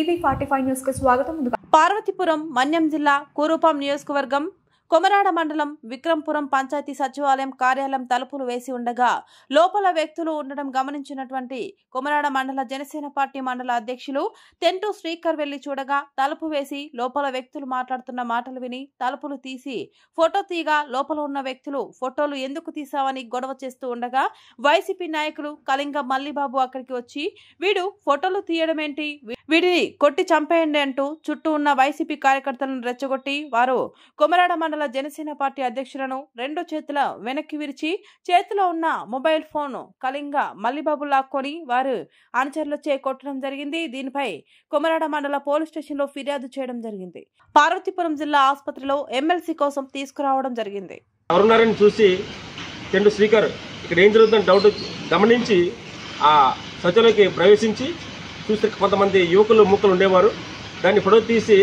టీవీ45 news కు స్వాగతం. పార్వతీపురం మన్యం జిల్లా కురుపాం నియోజకవర్గం కొమరాడ మండలం విక్రంపురం పంచాయతీ సచివాలయం కార్యాలయం తలుపులు వేసి ఉండగా లోపల వ్యక్తులు ఉండడం గమనించినటువంటి కొమరాడ మండల జనసేన పార్టీ మండల అధ్యక్షులు తెంటు శ్రీకర్ వెళ్లి చూడగా తలుపు వేసి లోపల వ్యక్తులు మాట్లాడుతున్న మాటలు విని తలుపులు తీసి ఫోటో తీయగా లోపల ఉన్న వ్యక్తులు ఫోటోలు ఎందుకు తీసావని గొడవ చేస్తూ ఉండగా వైసీపీ నాయకులు కళింగ మల్లిబాబు అక్కడికి వచ్చి వీడు ఫోటోలు తీయడం ఏంటి, వీడిని కొట్టి చంపేయండి అంటూ చుట్టూ ఉన్న వైసీపీ కార్యకర్తలను రెచ్చగొట్టి వారు కొమరాడ మండల జనసేన పార్టీ అధ్యక్షులను రెండు చేతుల వెనక్కి విరిచి చేతిలో ఉన్న మొబైల్ ఫోన్ కళింగ మల్లిబాబు లాక్కొని వారు అనుచరులచే కొట్టడం జరిగింది. దీనిపై కొమరాడ మండల పోలీస్ స్టేషన్ లో ఫిర్యాదు చేయడం జరిగింది. పార్వతీపురం జిల్లా ఆసుపత్రిలో ఎమ్మెల్సీ కోసం తీసుకురావడం జరిగింది. ఎవరున్నారని చూసి తెండు శ్రీకర్ ఇక్కడ ఏం జరుగుతుందని డౌట్ గమనించి ఆ సచివాలయంకి ప్రవేశించి చూస్తే కొంతమంది యువకులు ముక్కలు ఉండేవారు. దాన్ని ఫోటో తీసి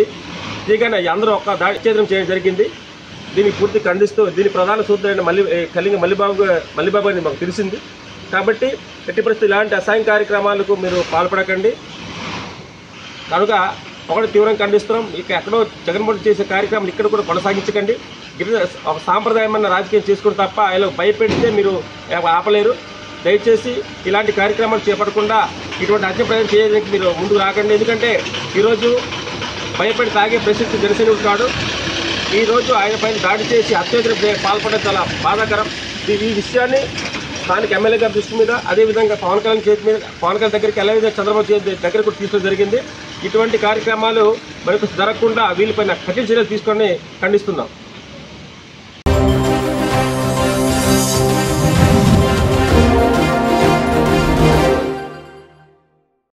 తీగానే అందరూ ఒక దాడి చేయడం జరిగింది. దీన్ని పూర్తి ఖండిస్తూ దీని ప్రధాన సూత్రుడైన కళింగ మల్లిబాబు అని మాకు తెలిసింది. కాబట్టి ఎట్టి పరిస్థితి ఇలాంటి అసహాయం కార్యక్రమాలకు మీరు పాల్పడకండి. కనుక ఒకటి తీవ్రంగా ఖండిస్తున్నాం. ఇక ఎక్కడో జగన్మోహన్ చేసే కార్యక్రమాలు ఇక్కడ కూడా కొనసాగించకండి. ఒక సాంప్రదాయమైన రాజకీయం చేసుకుని తప్ప ఆయన భయపెడితే మీరు ఆపలేరు. దయచేసి ఇలాంటి కార్యక్రమాలు చేపట్టకుండా ఇటువంటి అత్యప్రయోగం చేయడానికి మీరు ముందుకు రాకండి. ఎందుకంటే ఈరోజు భయపడి తాగే ప్రసిద్ధి జనసైనికుడు కాడు. ఈరోజు ఆయన పైన దాడి చేసి హత్యాచారం పాల్పడడం చాలా బాధాకరం. ఈ విషయాన్ని స్థానిక ఎమ్మెల్యే గారి దృష్టి మీద, అదేవిధంగా పవన్ కళ్యాణ్ చేతి మీద, పవన్ కళ్యాణ్ దగ్గరికి ఎలా విధంగా చంద్రబాబు చేతి దగ్గర కూడా తీసుకోవడం జరిగింది. ఇటువంటి కార్యక్రమాలు మనకు జరగకుండా వీళ్ళపైన కఠిన చర్యలు తీసుకొని ఖండిస్తున్నాం.